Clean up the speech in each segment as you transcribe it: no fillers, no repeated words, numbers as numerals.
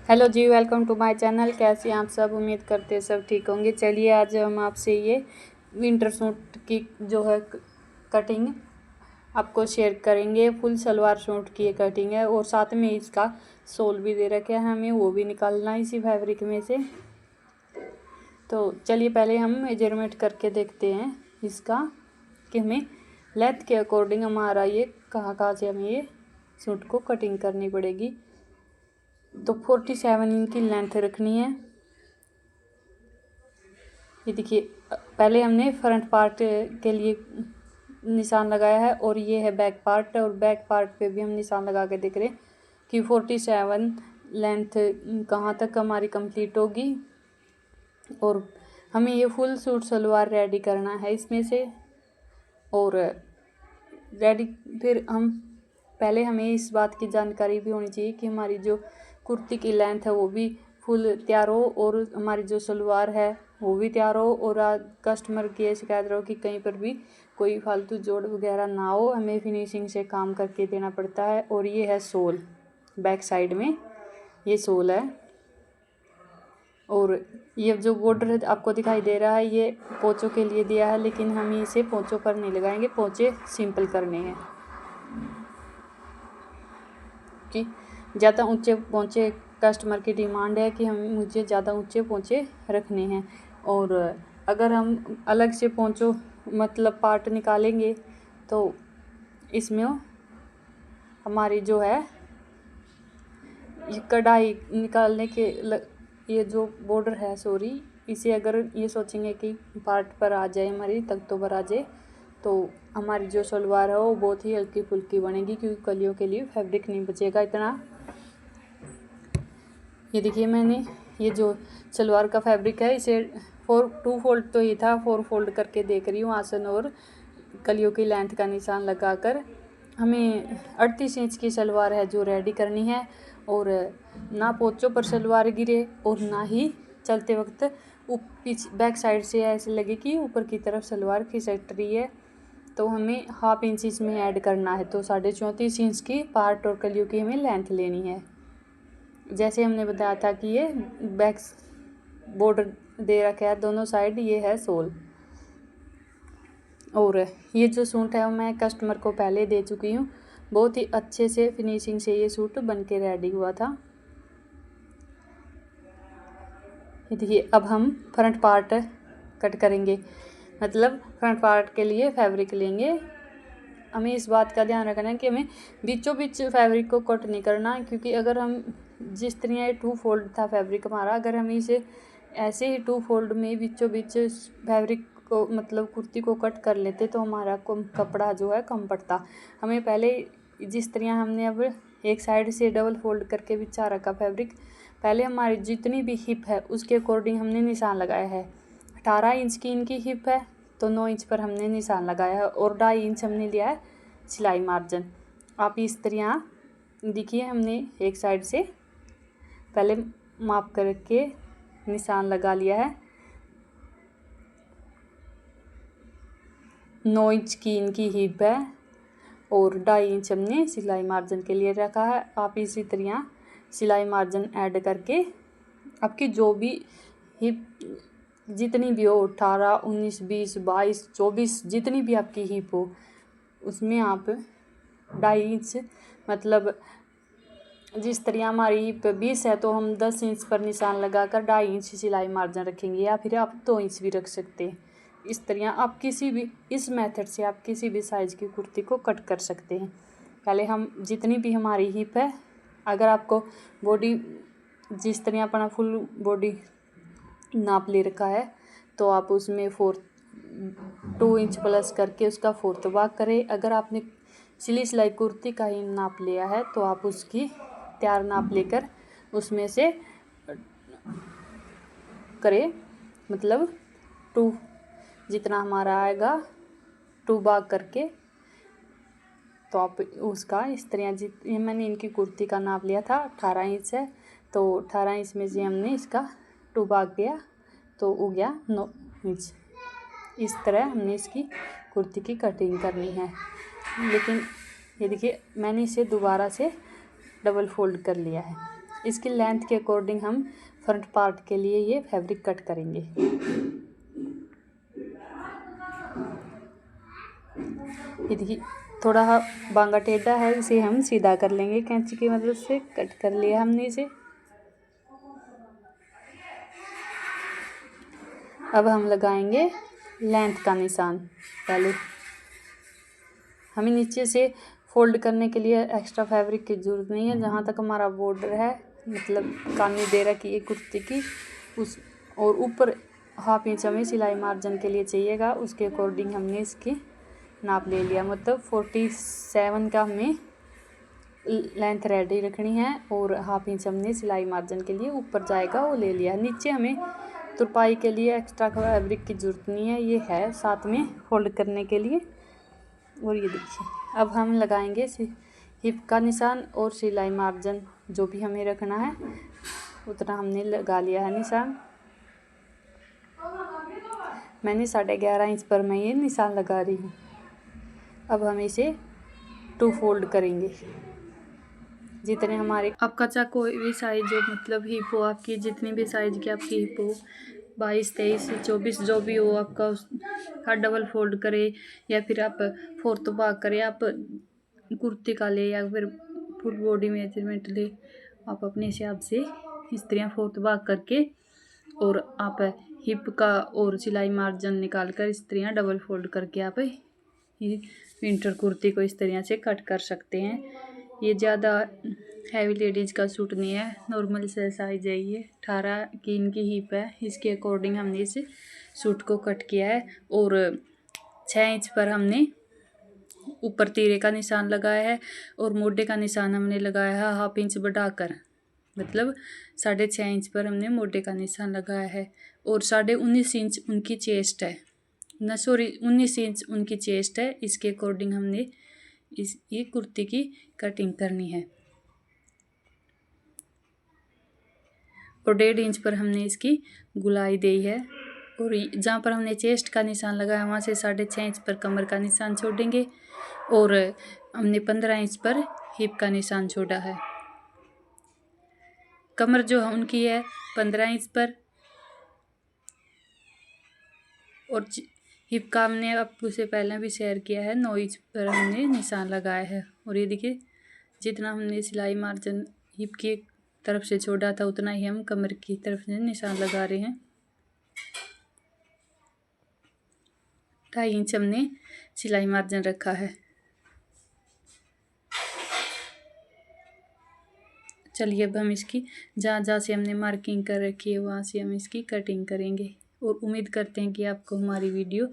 Hello ji, welcome to my channel. कैसे हैं आप सब? उम्मीद करते हैं सब ठीक होंगे। चलिए आज हम आपसे ये विंटर सूट की जो है कटिंग आपको शेयर करेंगे। फुल सलवार सूट की ये कटिंग है और साथ में इसका सोल भी दे रखा है, हमें वो भी निकालना है इसी फैब्रिक में से। तो चलिए पहले हम मेजरमेंट करके देखते हैं इसका कि हमें लेंथ के अकॉर्डिंग हमारा ये कहाँ से हमें ये सूट को कटिंग करनी पड़ेगी। तो 47 इंच की लेंथ रखनी है। ये देखिए, पहले हमने फ्रंट पार्ट के लिए निशान लगाया है और ये है बैक पार्ट, और बैक पार्ट पे भी हम निशान लगा के देख रहे हैं कि 47 लेंथ कहाँ तक हमारी कंप्लीट होगी। और हमें ये फुल सूट सलवार रेडी करना है इसमें से। और रेडी फिर हम पहले हमें इस बात की जानकारी भी होनी चाहिए कि हमारी जो कुर्ती की लेंथ है वो भी फुल तैयार हो और हमारी जो सलवार है वो भी तैयार हो। और कस्टमर की शिकायत रहो कि कहीं पर भी कोई फालतू जोड़ वगैरह ना हो, हमें फिनिशिंग से काम करके देना पड़ता है। और ये है सोल, बैक साइड में ये सोल है। और ये जो बॉर्डर आपको दिखाई दे रहा है ये पोंचों के लिए दिया है, लेकिन हम इसे पोंचों पर नहीं लगाएंगे, पोंचे सिंपल करने हैं कि ज़्यादा ऊंचे पोंचे कस्टमर की डिमांड है कि हम मुझे ज़्यादा ऊंचे पोंचे रखने हैं। और अगर हम अलग से पोंचों मतलब पार्ट निकालेंगे तो इसमें हमारी जो है ये कढ़ाई निकालने के ये जो बॉर्डर है सॉरी, इसे अगर ये सोचेंगे कि पार्ट पर आ जाए हमारी तख्तों पर आ जाए तो हमारी जो सलवार है वो बहुत ही हल्की फुल्की बनेगी, क्योंकि कलियों के लिए फैब्रिक नहीं बचेगा इतना। ये देखिए, मैंने ये जो सलवार का फैब्रिक है इसे 2 फोल्ड तो ये था, 4 फोल्ड करके देख रही हूँ आसन और कलियों की लेंथ का निशान लगाकर। हमें 38 इंच की सलवार है जो रेडी करनी है। और ना पोंचों पर सलवार गिरे और ना ही चलते वक्त बैक साइड से ऐसे लगे कि ऊपर की तरफ सलवार खिसक रही है। तो हमें हाफ इंच इसमें ऐड करना है, तो 34.5 इंच की पार्ट और कलियों की हमें लेंथ लेनी है। जैसे हमने बताया था कि ये बैक बॉर्डर दे रखा है दोनों साइड, ये है सोल। और ये जो सूट है मैं कस्टमर को पहले दे चुकी हूँ, बहुत ही अच्छे से फिनिशिंग से ये सूट बन के रेडी हुआ था। ये देखिए, अब हम फ्रंट पार्ट कट करेंगे, मतलब फ्रंट पार्ट के लिए फैब्रिक लेंगे। हमें इस बात का ध्यान रखना है कि हमें बीचों बीच फैब्रिक को कट नहीं करना, क्योंकि अगर हम जिस तरह ये 2 फोल्ड था फैब्रिक हमारा, अगर हम इसे ऐसे ही 2 फोल्ड में बीचों बीच फैब्रिक को मतलब कुर्ती को कट कर लेते तो हमारा कपड़ा जो है कम पड़ता। हमें पहले जिस तरह हमने अब एक साइड से डबल फोल्ड करके बिछा रखा फैब्रिक, पहले हमारी जितनी भी हिप है उसके अकॉर्डिंग हमने निशान लगाया है। 18 इंच की इनकी हिप है तो 9 इंच पर हमने निशान लगाया है और 2.5 इंच हमने लिया है सिलाई मार्जिन। आप इस तरह देखिए, हमने एक साइड से पहले माप करके निशान लगा लिया है। 9 इंच की इनकी हिप है और 2.5 इंच हमने सिलाई मार्जिन के लिए रखा है। आप इसी तरह सिलाई मार्जिन ऐड करके आपकी जो भी हिप जितनी भी हो, 18, 19, 20, 22, 24 जितनी भी आपकी हिप हो उसमें आप 2.5 इंच मतलब जिस तरह हमारी हिप 20 है तो हम 10 इंच पर निशान लगाकर 2.5 इंच सिलाई मार्जिन रखेंगे, या फिर आप 2 इंच भी रख सकते हैं। इस तरह आप किसी भी इस मेथड से आप किसी भी साइज़ की कुर्ती को कट कर सकते हैं। पहले हम जितनी भी हमारी हिप है, अगर आपको बॉडी जिस तरह अपना फुल बॉडी नाप ले रखा है तो आप उसमें 2 इंच प्लस करके उसका 4th भाग करें। अगर आपने सिलाई कुर्ती का ही नाप लिया है तो आप उसकी तैयार नाप लेकर उसमें से करें, मतलब 2 जितना हमारा आएगा 2 भाग करके। तो आप उसका इस तरह ये मैंने इनकी कुर्ती का नाप लिया था 18 इंच है, तो 18 इंच में से हमने इसका 2 भाग किया तो हो गया 9 इंच। इस तरह हमने इसकी कुर्ती की कटिंग करनी है। लेकिन ये देखिए, मैंने इसे दोबारा से डबल फोल्ड कर लिया है। इसकी लेंथ के अकॉर्डिंग हम फ्रंट पार्ट के लिए ये फैब्रिक कट करेंगे। ये देखिए थोड़ा बांगा टेढ़ा है, इसे हम सीधा कर लेंगे कैंची की मदद से। कट कर लिया हमने इसे। अब हम लगाएंगे लेंथ का निशान। पहले हमें नीचे से फोल्ड करने के लिए एक्स्ट्रा फैब्रिक की ज़रूरत नहीं है। जहाँ तक हमारा बॉर्डर है, मतलब कानी दे रखी है कुर्ती की, उस और ऊपर हाफ इंच हमें सिलाई मार्जिन के लिए चाहिएगा। उसके अकॉर्डिंग हमने इसकी नाप ले लिया। मतलब 47 का हमें लेंथ रेडी रखनी है और हाफ इंच हमने सिलाई मार्जिन के लिए ऊपर जाएगा वो ले लिया। नीचे हमें तुरपाई के लिए एक्स्ट्रा फैब्रिक की ज़रूरत नहीं है, ये है साथ में फोल्ड करने के लिए। और ये देखिए अब हम लगाएंगे हिप का निशान और सिलाई मार्जिन जो भी हमें रखना है उतना हमने लगा लिया है निशान। मैंने 11.5 इंच पर मैं ये निशान लगा रही हूँ। अब हम इसे 2 फोल्ड करेंगे। जितने हमारे आपका चाहे कोई भी साइज हो, मतलब हिप हो आपकी, जितनी भी साइज की आपकी हिप हो, 22, 23, 24 जो भी हो आपका, उसका डबल फोल्ड करे या फिर आप फोर्थ भाग करे, आप कुर्ती का ले या फिर फुल बॉडी मेजरमेंट ले, आप अपने हिसाब से इस तरह फोर्थ भाग करके और आप हिप का और सिलाई मार्जिन निकाल कर इस तरह डबल फोल्ड करके आप ये विंटर कुर्ती को इस तरह से कट कर सकते हैं। ये ज़्यादा हैवी लेडीज़ का सूट नहीं है, नॉर्मल से साइज है। ये 18 की इनकी हिप है, इसके अकॉर्डिंग हमने इस सूट को कट किया है। और 6 इंच पर हमने ऊपर तीरे का निशान लगाया है और मोढे का निशान हमने लगाया है हाफ इंच बढ़ाकर, मतलब 6.5 इंच पर हमने मोढे का निशान लगाया है। और 19.5 इंच उनकी चेस्ट है, 19 इंच उनकी चेस्ट है। इसके अकॉर्डिंग हमने ये कुर्ती की कटिंग करनी है। और 1.5 इंच पर हमने इसकी गुलाई दी है। और जहाँ पर हमने चेस्ट का निशान लगाया वहाँ से 6.5 इंच पर कमर का निशान छोड़ेंगे और हमने 15 इंच पर हिप का निशान छोड़ा है। कमर जो उनकी है 15 इंच पर और हिप का हमने आपको से पहले भी शेयर किया है 9 इंच पर हमने निशान लगाया है। और ये देखिए जितना हमने सिलाई मार्जिन हिप की तरफ से छोड़ा था उतना ही हम कमर की तरफ से निशान लगा रहे हैं। 2.5 इंच हमने सिलाई मार्जिन रखा है। चलिए अब हम इसकी जहाँ जहाँ से हमने मार्किंग कर रखी है वहाँ से हम इसकी कटिंग करेंगे। और उम्मीद करते हैं कि आपको हमारी वीडियो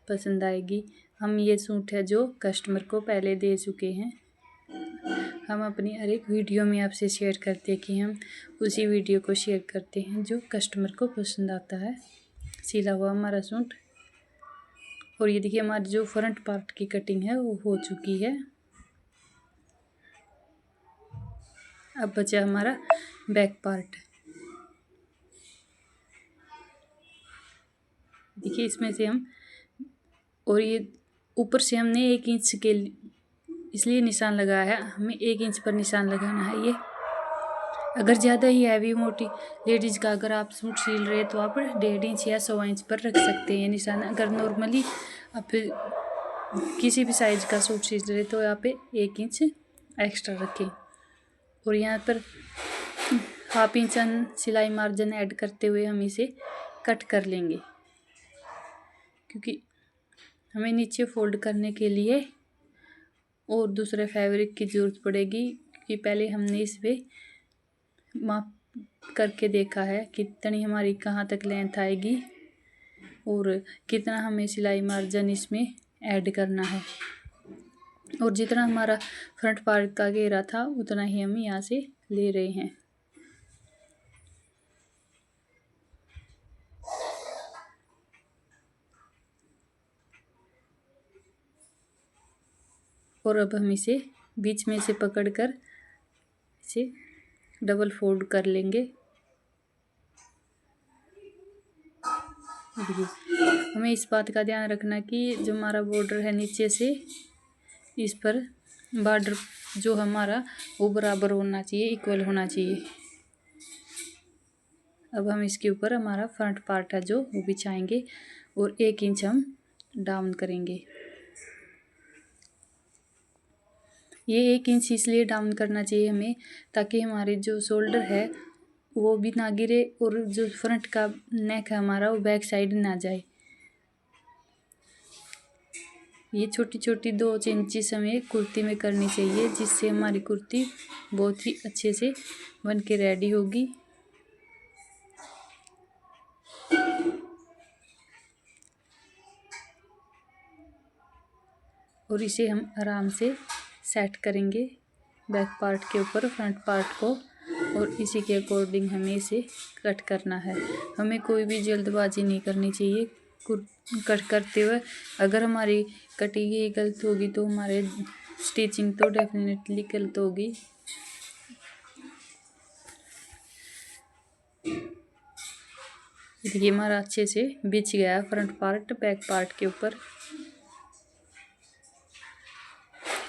पसंद आएगी। हम ये सूट है जो कस्टमर को पहले दे चुके हैं। हम अपनी हर एक वीडियो में आपसे शेयर करते हैं कि हम उसी वीडियो को शेयर करते हैं जो कस्टमर को पसंद आता है, सिला हुआ हमारा सूट। और ये देखिए हमारी जो फ्रंट पार्ट की कटिंग है वो हो चुकी है। अब बचा हमारा बैक पार्ट। देखिए इसमें से हम, और ये ऊपर से हमने 1 इंच के इसलिए निशान लगाया है, हमें 1 इंच पर निशान लगाना है। ये अगर ज़्यादा ही हैवी मोटी लेडीज़ का अगर आप सूट सिल रहे तो आप 1.5 इंच या 100 इंच पर रख सकते हैं निशान। अगर नॉर्मली आप किसी भी साइज़ का सूट सिल रहे तो यहाँ पे 1 इंच एक्स्ट्रा रखें। और यहाँ पर हाफ इंच सिलाई मार्जिन ऐड करते हुए हम इसे कट कर लेंगे, क्योंकि हमें नीचे फोल्ड करने के लिए और दूसरे फैब्रिक की ज़रूरत पड़ेगी। क्योंकि पहले हमने इस पे माप करके देखा है कितनी हमारी कहाँ तक लेंथ आएगी और कितना हमें सिलाई मार्जिन इसमें ऐड करना है। और जितना हमारा फ्रंट पार्ट का घेरा था उतना ही हम यहाँ से ले रहे हैं। और अब हम इसे बीच में से पकड़कर इसे डबल फोल्ड कर लेंगे। हमें इस बात का ध्यान रखना कि जो हमारा बॉर्डर है नीचे से इस पर बॉर्डर जो हमारा वो बराबर होना चाहिए, इक्वल होना चाहिए। अब हम इसके ऊपर हमारा फ्रंट पार्ट है जो वो बिछाएंगे और 1 इंच हम डाउन करेंगे। ये 1 इंच इसलिए डाउन करना चाहिए हमें ताकि हमारे जो शोल्डर है वो भी ना गिरे और जो फ्रंट का नेक है हमारा वो बैक साइड ना जाए। ये छोटी छोटी 2 इंचेस हमें कुर्ती में करनी चाहिए, जिससे हमारी कुर्ती बहुत ही अच्छे से बन के रेडी होगी। और इसे हम आराम से सेट करेंगे बैक पार्ट के ऊपर फ्रंट पार्ट को, और इसी के अकॉर्डिंग हमें इसे कट करना है। हमें कोई भी जल्दबाजी नहीं करनी चाहिए कट करते हुए। अगर हमारी कटिंग ही गलत होगी तो हमारे स्टिचिंग तो डेफिनेटली गलत होगी। ये हमारा अच्छे से बिछ गया फ्रंट पार्ट बैक पार्ट के ऊपर।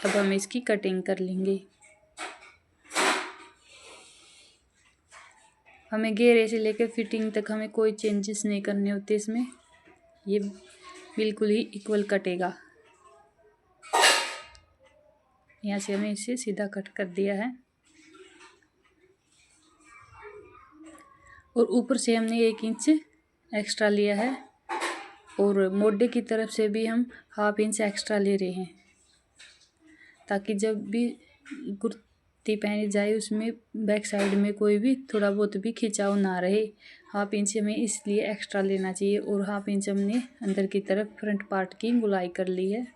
अब हम इसकी कटिंग कर लेंगे। हमें घेरे से लेकर फिटिंग तक हमें कोई चेंजेस नहीं करने होते इसमें, ये बिल्कुल ही इक्वल कटेगा। यहाँ से हमें इसे सीधा कट कर दिया है और ऊपर से हमने 1 इंच एक्स्ट्रा लिया है और मोढे की तरफ से भी हम 1/2 इंच एक्स्ट्रा ले रहे हैं, ताकि जब भी कुर्ती पहनी जाए उसमें बैक साइड में कोई भी थोड़ा बहुत भी खिंचाव ना रहे। 1/2 इंच हमें इसलिए एक्स्ट्रा लेना चाहिए और 1/2 इंच हमने अंदर की तरफ फ्रंट पार्ट की गुलाई कर ली है।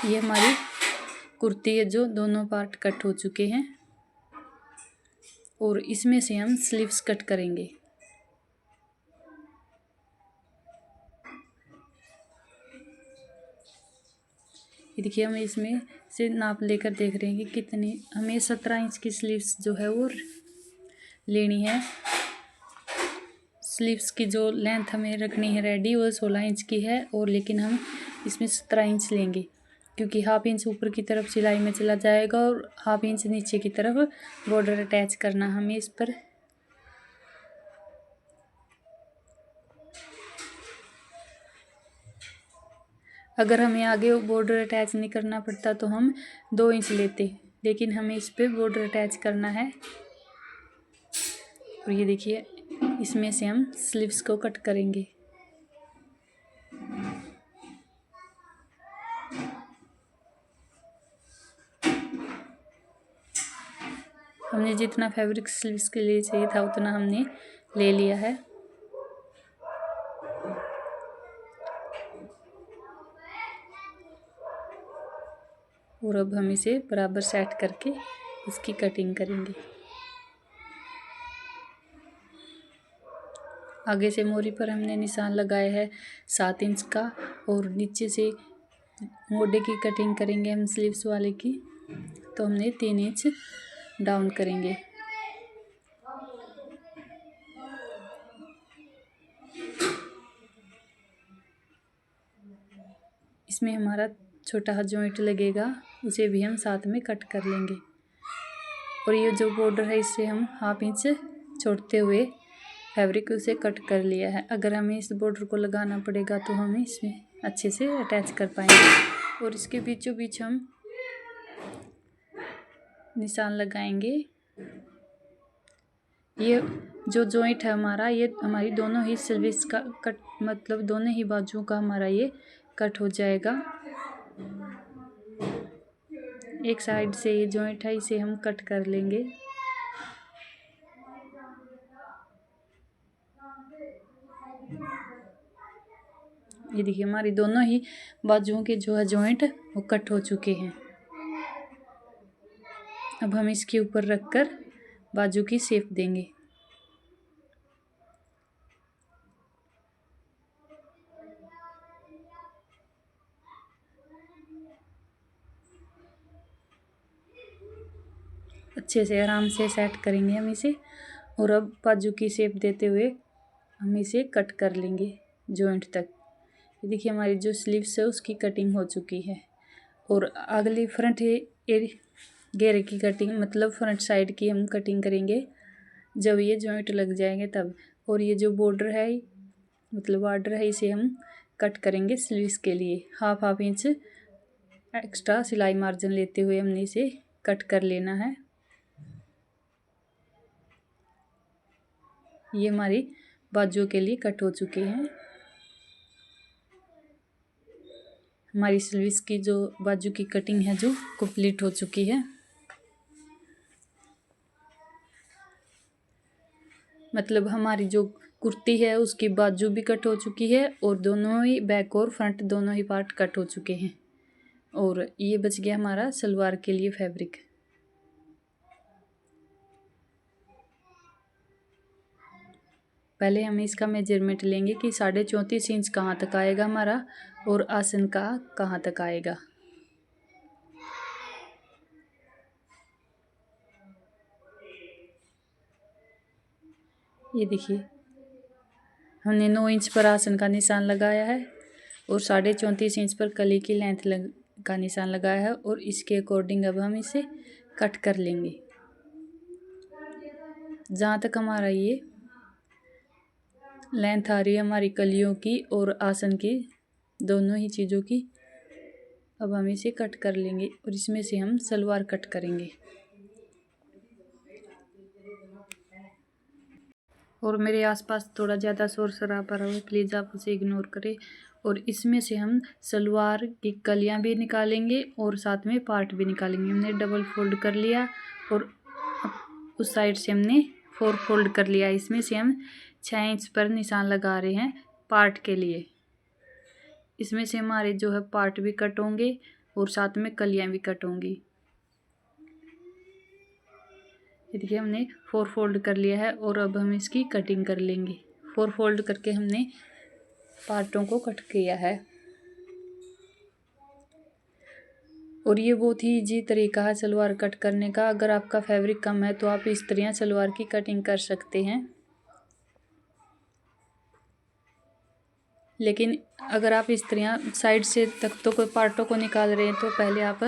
ये हमारी कुर्ती है जो दोनों पार्ट कट हो चुके हैं और इसमें से हम स्लीव्स कट करेंगे। ये देखिए हम इसमें से नाप लेकर देख रहे हैं कि कितनी हमें 17 इंच की स्लीव्स जो है वो लेनी है। स्लीव्स की जो लेंथ हमें रखनी है रेडी वो 16 इंच की है, और लेकिन हम इसमें 17 इंच लेंगे क्योंकि 1/2 इंच ऊपर की तरफ सिलाई में चला जाएगा और 1/2 इंच नीचे की तरफ बॉर्डर अटैच करना हमें इस पर। अगर हमें आगे बॉर्डर अटैच नहीं करना पड़ता तो हम 2 इंच लेते, लेकिन हमें इस पर बॉर्डर अटैच करना है। और ये देखिए इसमें से हम स्लीव्स को कट करेंगे। हमने जितना फैब्रिक स्लीव्स के लिए चाहिए था उतना हमने ले लिया है। और अब हम इसे बराबर सेट करके इसकी कटिंग करेंगे। आगे से मोरी पर हमने निशान लगाया है 7 इंच का, और नीचे से मोढे की कटिंग करेंगे हम स्लीव्स वाले की, तो हमने 3 इंच डाउन करेंगे। इसमें हमारा छोटा जॉइंट लगेगा, उसे भी हम साथ में कट कर लेंगे। और ये जो बॉर्डर है इससे हम 1/2 इंच छोड़ते हुए फैब्रिक उसे कट कर लिया है। अगर हमें इस बॉर्डर को लगाना पड़ेगा तो हमें इसमें अच्छे से अटैच कर पाएंगे। और इसके बीचों बीच हम निशान लगाएंगे। ये जो जॉइंट है हमारा, ये हमारी दोनों ही स्लीव्स का कट, मतलब दोनों ही बाजुओं का हमारा ये कट हो जाएगा। एक साइड से ये जॉइंट है इसे हम कट कर लेंगे। ये देखिए हमारी दोनों ही बाजुओं के जो है जॉइंट वो कट हो चुके हैं। अब हम इसके ऊपर रखकर बाजू की शेप देंगे। अच्छे से आराम से सेट करेंगे हम इसे, और अब बाजू की शेप देते हुए हम इसे कट कर लेंगे जॉइंट तक। ये देखिए हमारी जो स्लीव्स है उसकी कटिंग हो चुकी है। और अगली फ्रंट घेरे की कटिंग, मतलब फ्रंट साइड की हम कटिंग करेंगे। जब ये जॉइंट लग जाएंगे तब। और ये जो बॉर्डर है मतलब बॉर्डर है, इसे हम कट करेंगे स्लीव्स के लिए। हाफ इंच एक्स्ट्रा सिलाई मार्जिन लेते हुए हमने इसे कट कर लेना है। ये हमारी बाजू के लिए कट हो चुके हैं। हमारी स्लीव्स की जो बाजू की कटिंग है जो कंप्लीट हो चुकी है। मतलब हमारी जो कुर्ती है उसकी बाजू भी कट हो चुकी है और दोनों ही बैक और फ्रंट दोनों ही पार्ट कट हो चुके हैं। और ये बच गया हमारा सलवार के लिए फैब्रिक। पहले हम इसका मेजरमेंट लेंगे कि 34.5 इंच कहाँ तक आएगा हमारा और आसन का कहाँ तक आएगा। ये देखिए हमने 9 इंच पर आसन का निशान लगाया है और 34.5 इंच पर कली की लेंथ का निशान लगाया है और इसके अकॉर्डिंग अब हम इसे कट कर लेंगे। जहाँ तक हमारा ये लेंथ आ रही है हमारी कलियों की और आसन की, दोनों ही चीज़ों की, अब हम इसे कट कर लेंगे और इसमें से हम सलवार कट करेंगे। और मेरे आसपास थोड़ा ज़्यादा शोर शराबा रहा है, प्लीज़ आप उसे इग्नोर करें। और इसमें से हम सलवार की कलियां भी निकालेंगे और साथ में पार्ट भी निकालेंगे। हमने डबल फोल्ड कर लिया और उस साइड से हमने 4 फोल्ड कर लिया। इसमें से हम 6 इंच पर निशान लगा रहे हैं पार्ट के लिए। इसमें से हमारे जो है पार्ट भी कट होंगे और साथ में कलियां भी कट होंगी। ये देखिए हमने 4 फोल्ड कर लिया है और अब हम इसकी कटिंग कर लेंगे। 4 फोल्ड करके हमने पार्टों को कट किया है। और ये बहुत ही इजी तरीका है सलवार कट करने का। अगर आपका फैब्रिक कम है तो आप इस तरह सलवार की कटिंग कर सकते हैं। लेकिन अगर आप इस तरह साइड से तक तो कोई पार्टों को निकाल रहे हैं तो पहले आप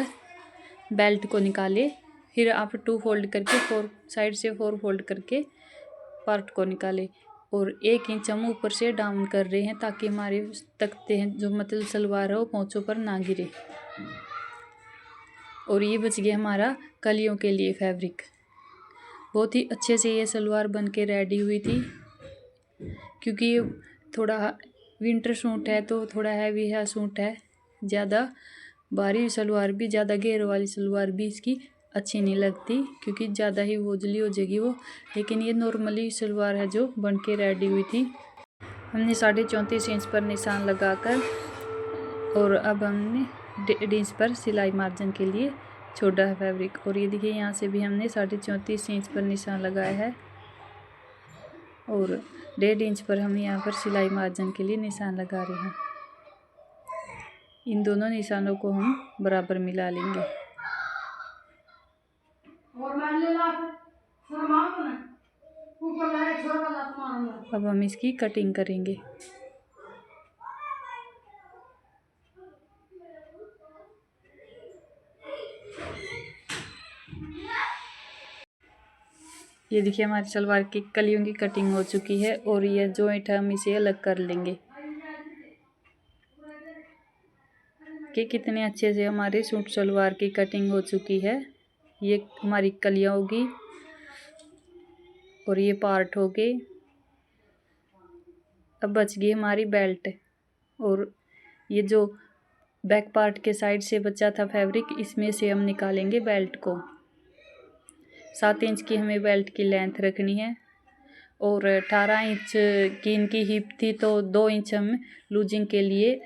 बेल्ट को निकालें, फिर आप 2 फोल्ड करके 4 साइड से 4 फोल्ड करके पार्ट को निकालें। और 1 इंच हम ऊपर से डाउन कर रहे हैं ताकि हमारे तख्ते हैं जो मतलब सलवार है वो पोंचों पर ना गिरे। और ये बच गया हमारा कलियों के लिए फैब्रिक। बहुत ही अच्छे से ये सलवार बन के रेडी हुई थी। क्योंकि ये थोड़ा विंटर सूट है तो थोड़ा हैवी है सूट है, ज़्यादा भारी सलवार भी, ज़्यादा घेर वाली सलवार भी इसकी अच्छी नहीं लगती क्योंकि ज़्यादा ही वोजली हो जाएगी वो। लेकिन ये नॉर्मली सलवार है जो बन के रेडी हुई थी। हमने 34.5 इंच पर निशान लगाकर और अब हमने 1.5 इंच पर सिलाई मार्जिन के लिए छोड़ा है फैब्रिक। और ये देखिए यहाँ से भी हमने 34.5 इंच पर निशान लगाया है और 1.5 इंच पर हम यहाँ पर सिलाई मार्जिन के लिए निशान लगा रहे हैं। इन दोनों निशानों को हम बराबर मिला लेंगे। अब हम इसकी कटिंग करेंगे। ये देखिए हमारी सलवार की कलियों की कटिंग हो चुकी है और ये जॉइंट हम इसे अलग कर लेंगे कि कितने अच्छे से हमारे सूट सलवार की कटिंग हो चुकी है। ये हमारी कलियां होगी और ये पार्ट हो गए। अब बच गई हमारी बेल्ट और ये जो बैक पार्ट के साइड से बचा था फैब्रिक, इसमें से हम निकालेंगे बेल्ट को। 7 इंच की हमें बेल्ट की लेंथ रखनी है और 18 इंच की इनकी हिप थी तो 2 इंच हम लूजिंग के लिए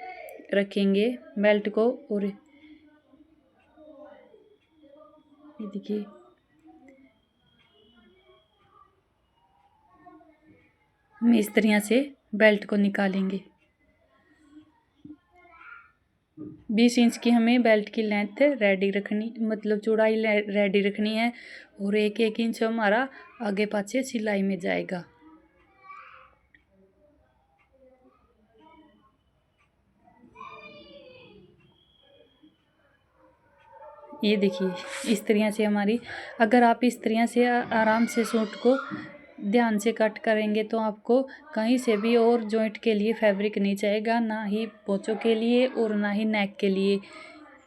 रखेंगे बेल्ट को। और ये देखिए हम इस तरह से बेल्ट को निकालेंगे। 20 इंच की हमें बेल्ट की लेंथ रेडी रखनी, मतलब चौड़ाई रेडी रखनी है और 1-1 इंच हमारा आगे पाछे सिलाई में जाएगा। ये देखिए इस तरह से हमारी, अगर आप इस तरह से आराम से सूट को ध्यान से कट करेंगे तो आपको कहीं से भी और जॉइंट के लिए फैब्रिक नहीं चाहिएगा, ना ही पोंचों के लिए और ना ही नेक के लिए।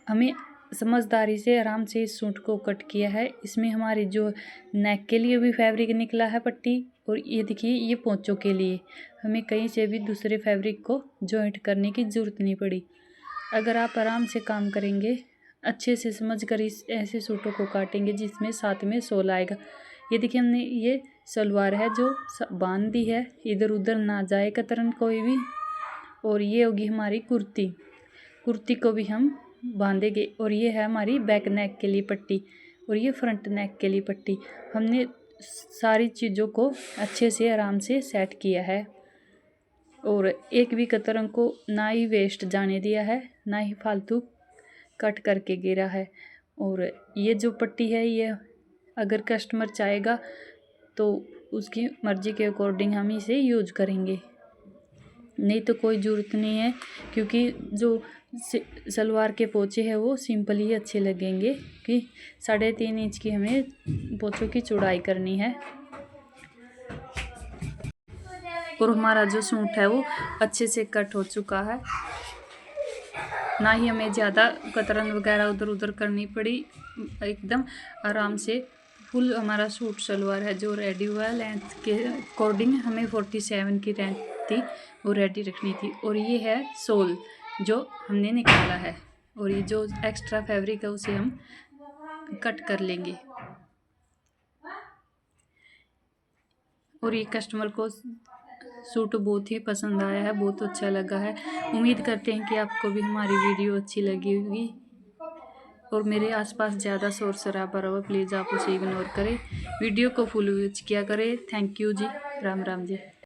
हमें समझदारी से आराम से इस सूट को कट किया है। इसमें हमारी जो नेक के लिए भी फैब्रिक निकला है पट्टी, और ये देखिए ये पोंचों के लिए हमें कहीं से भी दूसरे फैब्रिक को जॉइंट करने की ज़रूरत नहीं पड़ी। अगर आप आराम से काम करेंगे, अच्छे से समझ कर इस ऐसे सूटों को काटेंगे जिसमें साथ में शॉल आएगा। ये देखिए हमने ये सलवार है जो बांध दी है, इधर उधर ना जाए कतरन कोई भी। और ये होगी हमारी कुर्ती, कुर्ती को भी हम बांधेंगे। और ये है हमारी बैक नेक के लिए पट्टी, और ये फ्रंट नेक के लिए पट्टी। हमने सारी चीज़ों को अच्छे से आराम से सेट किया है, और एक भी कतरन को ना ही वेस्ट जाने दिया है, ना ही फालतू कट करके गिरा है। और ये जो पट्टी है, ये अगर कस्टमर चाहेगा तो उसकी मर्ज़ी के अकॉर्डिंग हम इसे यूज करेंगे, नहीं तो कोई ज़रूरत नहीं है, क्योंकि जो सलवार के पोंचे हैं वो सिंपल ही अच्छे लगेंगे। कि 3.5 इंच की हमें पोंचों की चौड़ाई करनी है। और हमारा जो सूट है वो अच्छे से कट हो चुका है, ना ही हमें ज़्यादा कतरन वगैरह उधर उधर करनी पड़ी। एकदम आराम से फुल हमारा सूट सलवार है जो रेडी हुआ है। लेंथ के अकॉर्डिंग हमें 47 की लेंथ थी, वो रेडी रखनी थी। और ये है सोल जो हमने निकाला है, और ये जो एक्स्ट्रा फैब्रिक है उसे हम कट कर लेंगे। और ये कस्टमर को सूट बहुत ही पसंद आया है, बहुत अच्छा लगा है। उम्मीद करते हैं कि आपको भी हमारी वीडियो अच्छी लगी होगी। और मेरे आसपास ज़्यादा शोर शराबा रहा, प्लीज़ आप उसे इग्नोर करें, वीडियो को फुल वॉच किया करें। Thank you ji, Ram Ram ji.